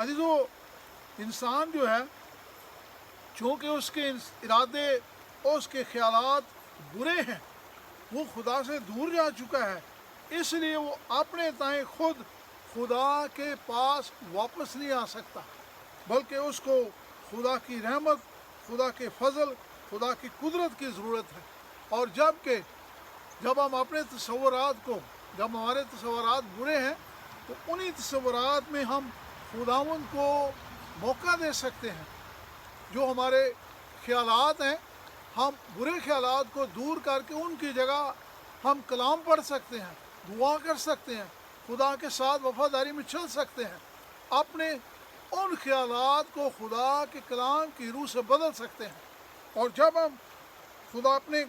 عزیزو، انسان جو ہے چونکہ اس کے ارادے اور اس کے خیالات برے ہیں، وہ خدا سے دور جا چکا ہے، اس لیے وہ اپنے تائیں خود خدا کے پاس واپس نہیں آ سکتا، بلکہ اس کو خدا کی رحمت، خدا کے فضل، خدا کی قدرت کی ضرورت ہے۔ اور جب ہم اپنے تصورات کو، جب ہمارے تصورات برے ہیں تو انہی تصورات میں ہم خداوند کو موقع دے سکتے ہیں۔ جو ہمارے خیالات ہیں، ہم برے خیالات کو دور کر کے ان کی جگہ ہم کلام پڑھ سکتے ہیں، دعا کر سکتے ہیں، خدا کے ساتھ وفاداری میں چل سکتے ہیں، اپنے ان خیالات کو خدا کے کلام کی روح سے بدل سکتے ہیں۔ اور جب ہم اپنے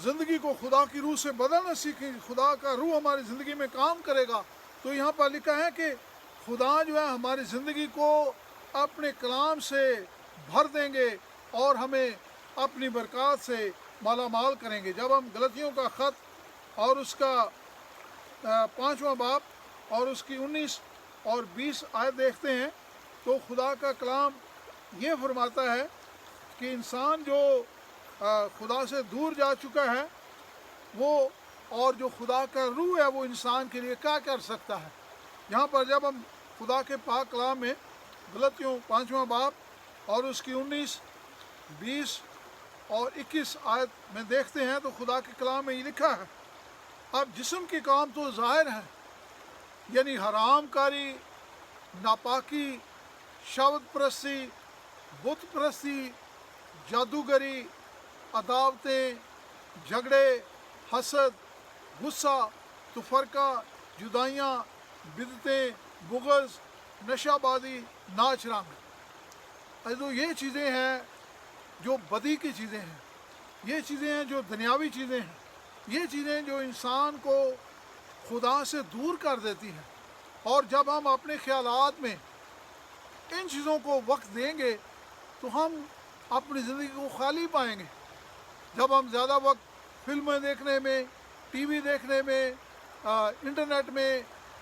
زندگی کو خدا کی روح سے بدلنا سیکھیں، خدا کا روح ہماری زندگی میں کام کرے گا، تو یہاں پر لکھا ہے کہ خدا جو ہے ہماری زندگی کو اپنے کلام سے بھر دیں گے اور ہمیں اپنی برکات سے مالا مال کریں گے۔ جب ہم غلطیوں کا خط اور اس کا 5واں باب اور اس کی 19 اور 20 آیت دیکھتے ہیں تو خدا کا کلام یہ فرماتا ہے کہ انسان جو خدا سے دور جا چکا ہے، وہ اور جو خدا کا روح ہے وہ انسان کے لیے کیا کر سکتا ہے۔ یہاں پر جب ہم خدا کے پاک کلام میں غلطیوں 5واں باب اور اس کی 19، 20 اور 21 آیت میں دیکھتے ہیں تو خدا کے کلام میں یہ لکھا ہے، اب جسم کے کام تو ظاہر ہیں، یعنی حرام کاری، ناپاکی، شبد پرستی، بت پرستی، جادوگری، عداوتیں، جھگڑے، حسد، غصہ، تفرقہ، جدائیاں، بدعتیں، بغض، نشہ بازی، ناچ رنگ۔ تو یہ چیزیں ہیں جو بدی کی چیزیں ہیں، یہ چیزیں ہیں جو دنیاوی چیزیں ہیں، یہ چیزیں جو انسان کو خدا سے دور کر دیتی ہیں۔ اور جب ہم اپنے خیالات میں ان چیزوں کو وقت دیں گے تو ہم اپنی زندگی کو خالی پائیں گے۔ جب ہم زیادہ وقت فلمیں دیکھنے میں، ٹی وی دیکھنے میں، انٹرنیٹ میں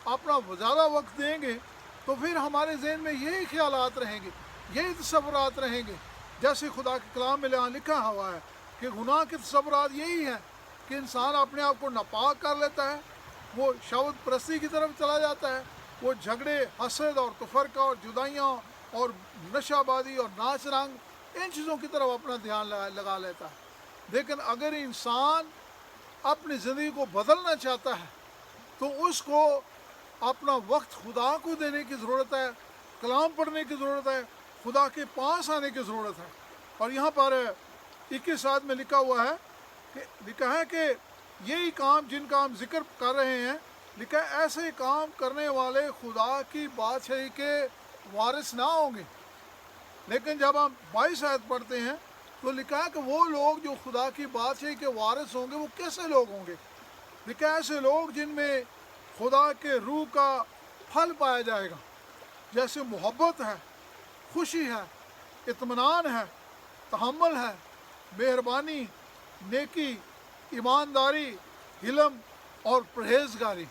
اپنا زیادہ وقت دیں گے تو پھر ہمارے ذہن میں یہی خیالات رہیں گے، یہی تصورات رہیں گے، جیسے خدا کے کلام میں لکھا ہوا ہے کہ گناہ کے تصورات یہی ہیں کہ انسان اپنے آپ کو ناپاک کر لیتا ہے، وہ شبد پرستی کی طرف چلا جاتا ہے، وہ جھگڑے، حسد اور تفرقہ اور جدائیاں اور نشہ بازی اور ناچ رنگ، ان چیزوں کی طرف اپنا دھیان لگا لیتا ہے۔ لیکن اگر انسان اپنی زندگی کو بدلنا چاہتا ہے تو اس کو اپنا وقت خدا کو دینے کی ضرورت ہے، کلام پڑھنے کی ضرورت ہے، خدا کے پاس آنے کی ضرورت ہے۔ اور یہاں پر 21 آیت میں لکھا ہے کہ یہی کام جن کا ہم ذکر کر رہے ہیں، لکھا ہے ایسے کام کرنے والے خدا کی بادشاہی کے وارث نہ ہوں گے۔ لیکن جب ہم 22 آیت پڑھتے ہیں تو لکھا ہے کہ وہ لوگ جو خدا کی بادشاہی کے وارث ہوں گے وہ کیسے لوگ ہوں گے؟ لکھا ہے ایسے لوگ جن میں خدا کے روح کا پھل پایا جائے گا، جیسے محبت ہے، خوشی ہے، اطمینان ہے، تحمل ہے، مہربانی، نیکی، ایمانداری، حلم اور پرہیزگاری۔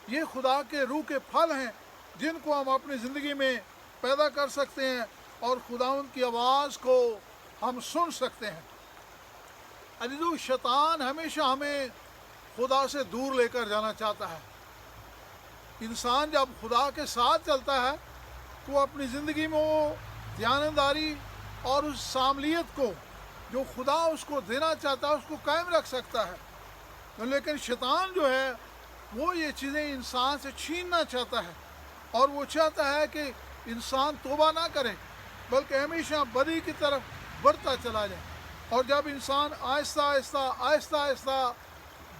یہ خدا کے روح کے پھل ہیں جن کو ہم اپنی زندگی میں پیدا کر سکتے ہیں اور خداوند کی آواز کو ہم سن سکتے ہیں۔ عزیزو، شیطان ہمیشہ ہمیں خدا سے دور لے کر جانا چاہتا ہے۔ انسان جب خدا کے ساتھ چلتا ہے تو اپنی زندگی میں وہ دیانتداری اور اس شاملیت کو جو خدا اس کو دینا چاہتا ہے اس کو قائم رکھ سکتا ہے۔ لیکن شیطان جو ہے وہ یہ چیزیں انسان سے چھیننا چاہتا ہے، اور وہ چاہتا ہے کہ انسان توبہ نہ کرے بلکہ ہمیشہ بدی کی طرف بڑھتا چلا جائے۔ اور جب انسان آہستہ آہستہ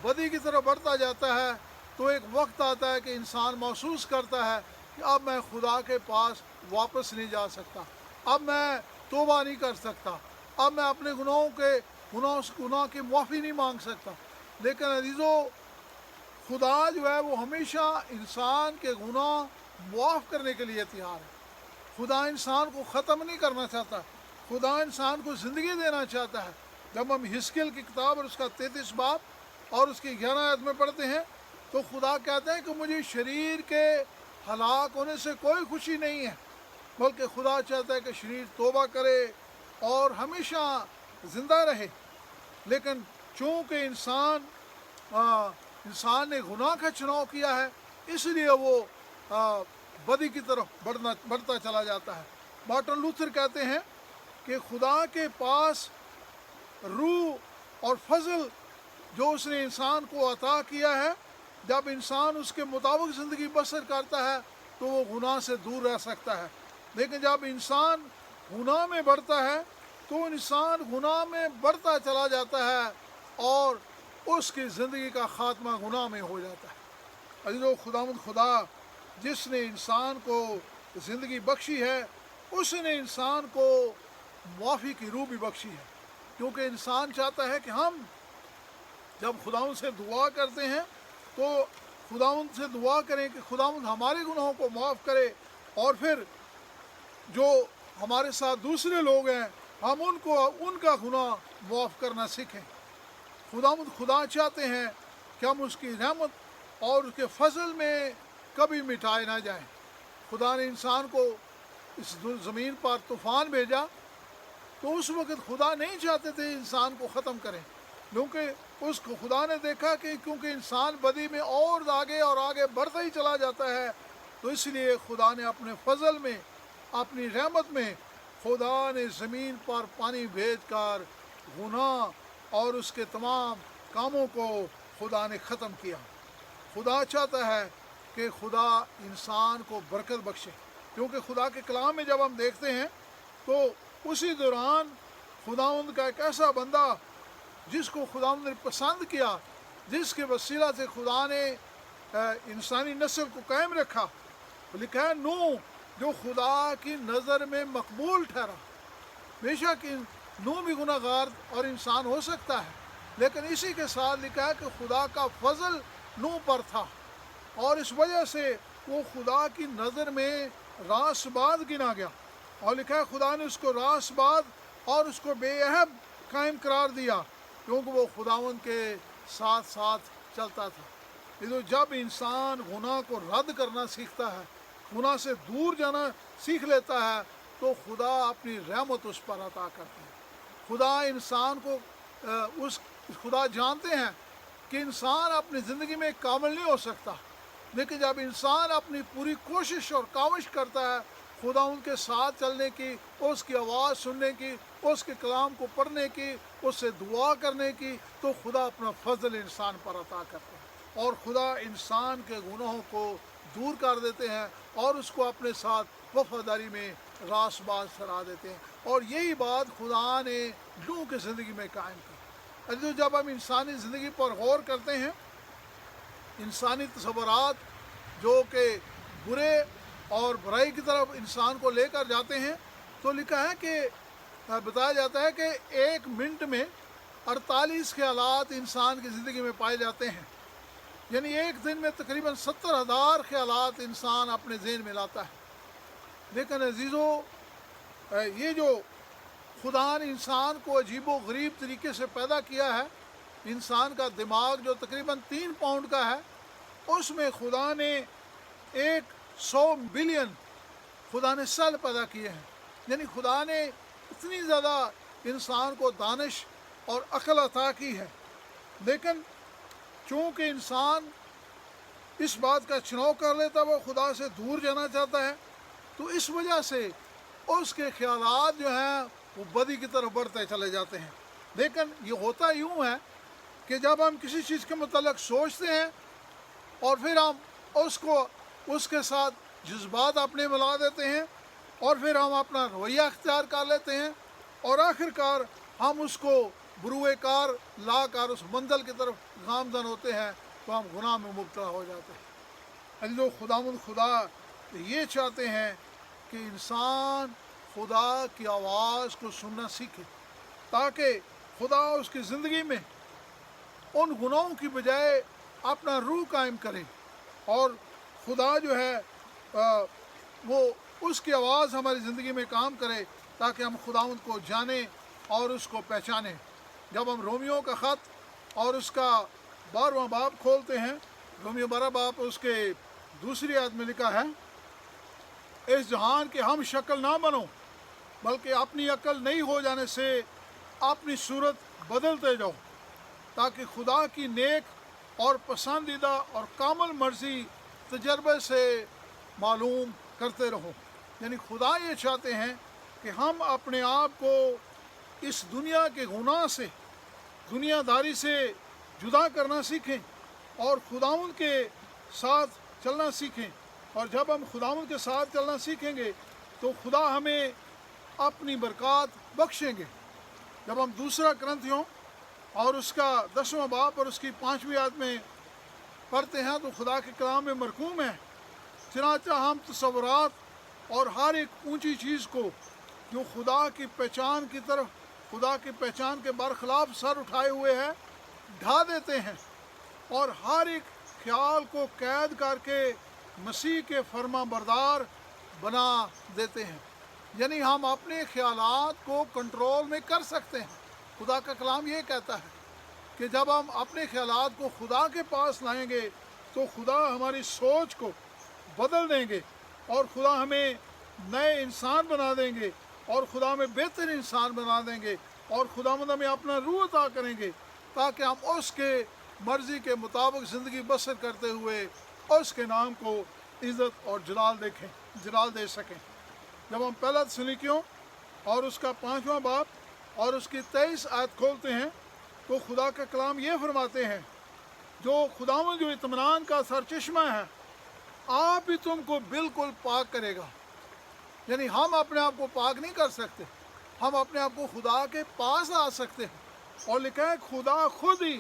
بدی کی طرف بڑھتا جاتا ہے تو ایک وقت آتا ہے کہ انسان محسوس کرتا ہے کہ اب میں خدا کے پاس واپس نہیں جا سکتا، اب میں توبہ نہیں کر سکتا، اب میں اپنے گناہ کی معافی نہیں مانگ سکتا۔ لیکن عزیزو، خدا جو ہے وہ ہمیشہ انسان کے گناہ معاف کرنے کے لیے تیار ہے۔ خدا انسان کو ختم نہیں کرنا چاہتا، خدا انسان کو زندگی دینا چاہتا ہے۔ جب ہم حزقیل کی کتاب اور اس کا 33 باب اور اس کی 11 آیت میں پڑھتے ہیں تو خدا کہتا ہے کہ مجھے شریر کے ہلاک ہونے سے کوئی خوشی نہیں ہے، بلکہ خدا چاہتا ہے کہ شریر توبہ کرے اور ہمیشہ زندہ رہے۔ لیکن چونکہ انسان نے گناہ کا چناؤ کیا ہے، اس لیے وہ بدی کی طرف بڑھتا چلا جاتا ہے۔ مارٹن لوتھر کہتے ہیں کہ خدا کے پاس روح اور فضل جو اس نے انسان کو عطا کیا ہے، جب انسان اس کے مطابق زندگی بسر کرتا ہے تو وہ گناہ سے دور رہ سکتا ہے۔ لیکن جب انسان گناہ میں بڑھتا ہے تو انسان گناہ میں بڑھتا چلا جاتا ہے اور اس کی زندگی کا خاتمہ گناہ میں ہو جاتا ہے۔ عزیزو، خدا جس نے انسان کو زندگی بخشی ہے، اس نے انسان کو معافی کی روح بھی بخشی ہے، کیونکہ انسان چاہتا ہے کہ ہم جب خداوند سے دعا کرتے ہیں تو خداوند سے دعا کریں کہ خداوند ہمارے گناہوں کو معاف کرے، اور پھر جو ہمارے ساتھ دوسرے لوگ ہیں ہم ان کا گناہ معاف کرنا سیکھیں۔ خدا چاہتے ہیں کہ ہم اس کی رحمت اور اس کے فضل میں کبھی مٹائے نہ جائیں۔ خدا نے انسان کو اس زمین پر طوفان بھیجا تو اس وقت خدا نہیں چاہتے تھے انسان کو ختم کریں، کیونکہ اس کو خدا نے دیکھا کہ کیونکہ انسان بدی میں اور آگے بڑھتا ہی چلا جاتا ہے، تو اس لیے خدا نے اپنے فضل میں، اپنی رحمت میں، خدا نے زمین پر پانی بھیج کر گناہ اور اس کے تمام کاموں کو خدا نے ختم کیا۔ خدا چاہتا ہے کہ خدا انسان کو برکت بخشے، کیونکہ خدا کے کلام میں جب ہم دیکھتے ہیں تو اسی دوران خداوند کا ایک ایسا بندہ جس کو خداوند نے پسند کیا، جس کے وسیلہ سے خدا نے انسانی نسل کو قائم رکھا، لکھا ہے نوح جو خدا کی نظر میں مقبول ٹھہرا۔ بے شک نوح بھی گناہ گار اور انسان ہو سکتا ہے، لیکن اسی کے ساتھ لکھا ہے کہ خدا کا فضل نوح پر تھا، اور اس وجہ سے وہ خدا کی نظر میں راست باز گنا گیا، اور لکھا ہے خدا نے اس کو راست باز اور اس کو بے عیب قائم قرار دیا، کیونکہ وہ خداوند کے ساتھ ساتھ چلتا تھا۔ جب انسان گناہ کو رد کرنا سیکھتا ہے، گناہ سے دور جانا سیکھ لیتا ہے، تو خدا اپنی رحمت اس پر عطا کرتا ہے۔ خدا انسان کو خدا جانتے ہیں کہ انسان اپنی زندگی میں کامل نہیں ہو سکتا، لیکن جب انسان اپنی پوری کوشش اور کاوش کرتا ہے خدا ان کے ساتھ چلنے کی، اس کی آواز سننے کی، اس کے کلام کو پڑھنے کی، اس سے دعا کرنے کی، تو خدا اپنا فضل انسان پر عطا کرتا ہے، اور خدا انسان کے گناہوں کو دور کر دیتے ہیں اور اس کو اپنے ساتھ وفاداری میں راست باز ٹھہرا دیتے ہیں۔ اور یہی بات خدا نے نوح کی زندگی میں قائم کی۔ جب ہم انسانی زندگی پر غور کرتے ہیں، انسانی تصورات جو کہ برے اور برائی کی طرف انسان کو لے کر جاتے ہیں، تو لکھا ہے کہ بتایا جاتا ہے کہ 1 منٹ میں 48 خیالات انسان کی زندگی میں پائے جاتے ہیں، یعنی ایک دن میں تقریباً 70,000 خیالات انسان اپنے ذہن میں لاتا ہے۔ لیکن عزیزو، یہ جو خدا نے انسان کو عجیب و غریب طریقے سے پیدا کیا ہے، انسان کا دماغ جو تقریباً 3 پاؤنڈ کا ہے، اس میں خدا نے 100 بلین خدا نے سیل پیدا کیے ہیں، یعنی خدا نے اتنی زیادہ انسان کو دانش اور عقل عطا کی ہے۔ لیکن چونکہ انسان اس بات کا چناؤ کر لیتا، وہ خدا سے دور جانا چاہتا ہے، تو اس وجہ سے اس کے خیالات جو ہیں وہ بدی کی طرف بڑھتے چلے جاتے ہیں۔ لیکن یہ ہوتا یوں ہے کہ جب ہم کسی چیز کے متعلق سوچتے ہیں اور پھر ہم اس کے ساتھ جذبات اپنے ملا دیتے ہیں، اور پھر ہم اپنا رویہ اختیار کر لیتے ہیں، اور آخر کار ہم اس کو بروئے کار لا کر اس منزل کی طرف گامزن ہوتے ہیں، تو ہم گناہ میں مبتلا ہو جاتے ہیں۔ خدا یہ چاہتے ہیں کہ انسان خدا کی آواز کو سننا سیکھے، تاکہ خدا اس کی زندگی میں ان گناہوں کی بجائے اپنا روح قائم کرے، اور خدا جو ہے وہ اس کی آواز ہماری زندگی میں کام کرے، تاکہ ہم خداوند کو جانیں اور اس کو پہچانیں۔ جب ہم رومیو کا خط اور اس کا 12واں باب کھولتے ہیں، رومیو 12 باب اس کے دوسری آیت میں لکھا ہے اس جہان کے ہم شکل نہ بنو بلکہ اپنی عقل نہیں ہو جانے سے اپنی صورت بدلتے جاؤ تاکہ خدا کی نیک اور پسندیدہ اور کامل مرضی تجربے سے معلوم کرتے رہو۔ یعنی خدا یہ چاہتے ہیں کہ ہم اپنے آپ کو اس دنیا کے گناہ سے، دنیا داری سے جدا کرنا سیکھیں اور خداوند کے ساتھ چلنا سیکھیں۔ اور جب ہم خداوند کے ساتھ چلنا سیکھیں گے تو خدا ہمیں اپنی برکات بخشیں گے۔ جب ہم دوسرا کرنتھیوں اور اس کا 10واں باب اور اس کی 5ویں آیت میں پڑھتے ہیں تو خدا کے کلام میں مرقوم ہے، چنانچہ ہم تصورات اور ہر ایک اونچی چیز کو جو خدا کی پہچان کی طرف، خدا کی پہچان کے برخلاف سر اٹھائے ہوئے ہے ڈھا دیتے ہیں اور ہر ایک خیال کو قید کر کے مسیح کے فرما بردار بنا دیتے ہیں۔ یعنی ہم اپنے خیالات کو کنٹرول میں کر سکتے ہیں۔ خدا کا کلام یہ کہتا ہے کہ جب ہم اپنے خیالات کو خدا کے پاس لائیں گے تو خدا ہماری سوچ کو بدل دیں گے اور خدا ہمیں نئے انسان بنا دیں گے اور خدا ہمیں بہتر انسان بنا دیں گے اور خدا مند ہمیں اپنا روح عطا کریں گے تاکہ ہم اس کے مرضی کے مطابق زندگی بسر کرتے ہوئے اس کے نام کو عزت اور جلال دے سکیں۔ جب ہم پہلا تسلونیکیوں اور اس کا 5واں باب اور اس کی 23 آیت کھولتے ہیں تو خدا کا کلام یہ فرماتے ہیں جو خداوند جو اطمینان کا سرچشمہ ہے آپ ہی تم کو بالکل پاک کرے گا۔ یعنی ہم اپنے آپ کو پاک نہیں کر سکتے، ہم اپنے آپ کو خدا کے پاس لا سکتے ہیں۔ اور لکھا ہے خدا خود ہی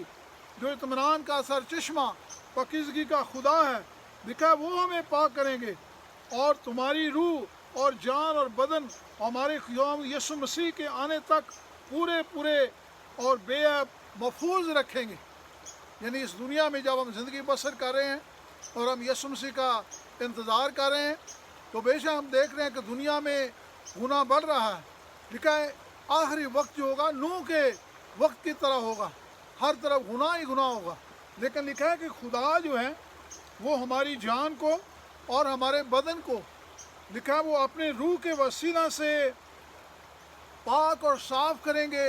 جو اطمینان کا سرچشمہ پاکیزگی کا خدا ہے، لکھا ہے وہ ہمیں پاک کریں گے اور تمہاری روح اور جان اور بدن ہمارے خداوند یسوع مسیح کے آنے تک پورے اور بے عیب محفوظ رکھیں گے۔ یعنی اس دنیا میں جب ہم زندگی بسر کر رہے ہیں اور ہم یسوع مسیح کا انتظار کر رہے ہیں تو بے شک ہم دیکھ رہے ہیں کہ دنیا میں گناہ بڑھ رہا ہے۔ لکھا ہے آخری وقت جو ہوگا نوح کے وقت کی طرح ہوگا، ہر طرف گناہ ہی گناہ ہوگا، لیکن لکھا ہے کہ خدا جو ہے وہ ہماری جان کو اور ہمارے بدن کو، لکھا ہے وہ اپنے روح کے وسیلہ سے پاک اور صاف کریں گے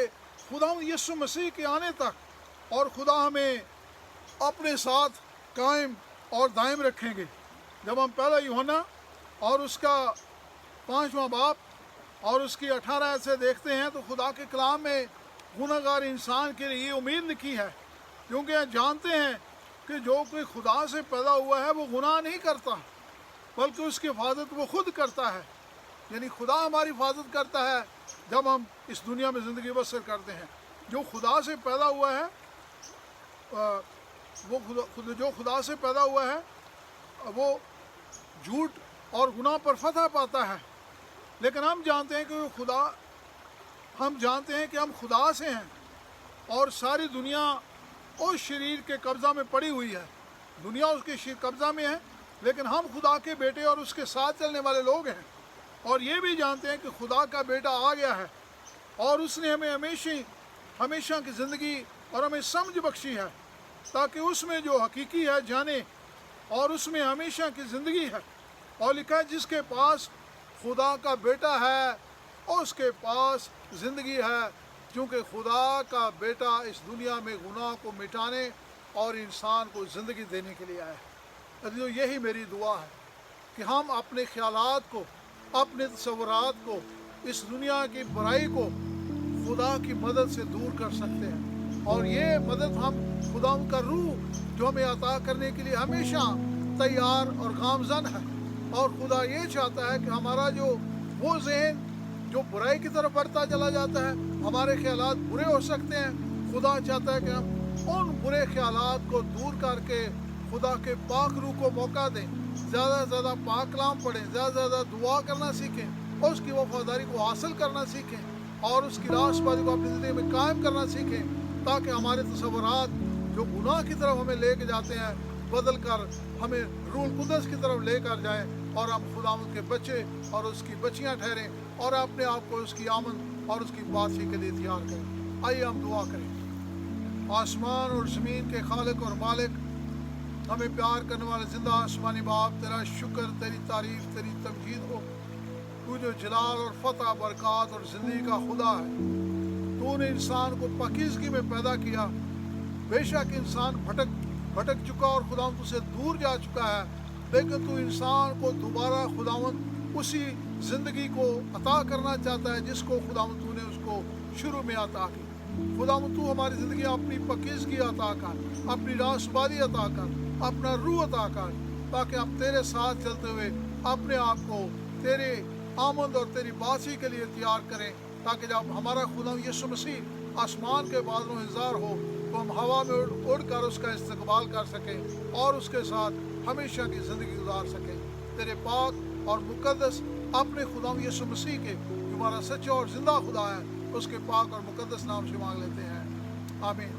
خدا یسوع مسیح کے آنے تک، اور خدا ہمیں اپنے ساتھ قائم اور دائم رکھیں گے۔ جب ہم پہلا یوحنا اور اس کا 5واں باب اور اس کی 18 آیت سے دیکھتے ہیں تو خدا کے کلام میں گناہ گار انسان کے لیے یہ امید لکھی ہے، کیونکہ جانتے ہیں کہ جو کوئی خدا سے پیدا ہوا ہے وہ گناہ نہیں کرتا بلکہ اس کی حفاظت وہ خود کرتا ہے۔ یعنی خدا ہماری حفاظت کرتا ہے جب ہم اس دنیا میں زندگی بسر کرتے ہیں۔ جو خدا سے پیدا ہوا ہے جو خدا سے پیدا ہوا ہے وہ جھوٹ اور گناہ پر فتح پاتا ہے، لیکن ہم جانتے ہیں کہ ہم خدا سے ہیں اور ساری دنیا اس شریر کے قبضہ میں پڑی ہوئی ہے۔ دنیا اس کے قبضہ میں ہے، لیکن ہم خدا کے بیٹے اور اس کے ساتھ چلنے والے لوگ ہیں، اور یہ بھی جانتے ہیں کہ خدا کا بیٹا آ گیا ہے اور اس نے ہمیں ہمیشہ کی زندگی اور ہمیں سمجھ بخشی ہے تاکہ اس میں جو حقیقی ہے جانے اور اس میں ہمیشہ کی زندگی ہے۔ اور لکھا ہے جس کے پاس خدا کا بیٹا ہے اس کے پاس زندگی ہے، کیونکہ خدا کا بیٹا اس دنیا میں گناہ کو مٹانے اور انسان کو زندگی دینے کے لیے آیا ہے۔ یہی میری دعا ہے کہ ہم اپنے خیالات کو، اپنے تصورات کو، اس دنیا کی برائی کو خدا کی مدد سے دور کر سکتے ہیں، اور یہ مدد ہم خدا کا روح جو ہمیں عطا کرنے کے لیے ہمیشہ تیار اور گامزن ہے۔ اور خدا یہ چاہتا ہے کہ ہمارا جو وہ ذہن جو برائی کی طرف بڑھتا چلا جاتا ہے، ہمارے خیالات برے ہو سکتے ہیں، خدا چاہتا ہے کہ ہم ان برے خیالات کو دور کر کے خدا کے پاک روح کو موقع دیں، زیادہ سے زیادہ پاک کلام پڑھیں، زیادہ سے زیادہ دعا کرنا سیکھیں، اس کی وفاداری کو حاصل کرنا سیکھیں اور اس کی راست بازی کو اپنی زندگی میں قائم کرنا سیکھیں، تاکہ ہمارے تصورات جو گناہ کی طرف ہمیں لے کے جاتے ہیں بدل کر ہمیں روح القدس کی طرف لے کر جائیں اور ہم خداوند کے بچے اور اس کی بچیاں ٹھہریں اور اپنے آپ کو اس کی آمد اور اس کی بادشاہی کے لیے تیار کریں۔ آئیے ہم دعا کریں۔ آسمان اور زمین کے خالق اور مالک، ہمیں پیار کرنے والے زندہ آسمانی باپ، تیرا شکر، تیری تعریف، تیری تمجید ہو۔ تو جو جلال اور فتح، برکات اور زندگی کا خدا ہے، تو نے انسان کو پاکیزگی میں پیدا کیا۔ بے شک انسان بھٹک چکا اور خداوند سے دور جا چکا ہے، لیکن تو انسان کو دوبارہ خداوند اسی زندگی کو عطا کرنا چاہتا ہے جس کو خداوند تو نے اس کو شروع میں عطا کی۔ خداوند تو ہماری زندگی اپنی پاکیزگی عطا کر، اپنی راسبازی عطا کر، اپنا روح عطا کر، تاکہ ہم تیرے ساتھ چلتے ہوئے اپنے آپ کو تیرے آمد اور تیری باسی کے لیے تیار کریں، تاکہ جب ہمارا خداوند یسوع مسیح آسمان کے بادلوں میں ظاہر ہو تو ہم ہوا میں اڑ کر اس کا استقبال کر سکیں اور اس کے ساتھ ہمیشہ کی زندگی گزار سکیں۔ تیرے پاک اور مقدس اپنے خداوند یسوع مسیح کے جو ہمارا سچا اور زندہ خدا ہے، اس کے پاک اور مقدس نام سے مانگ لیتے ہیں، آمین۔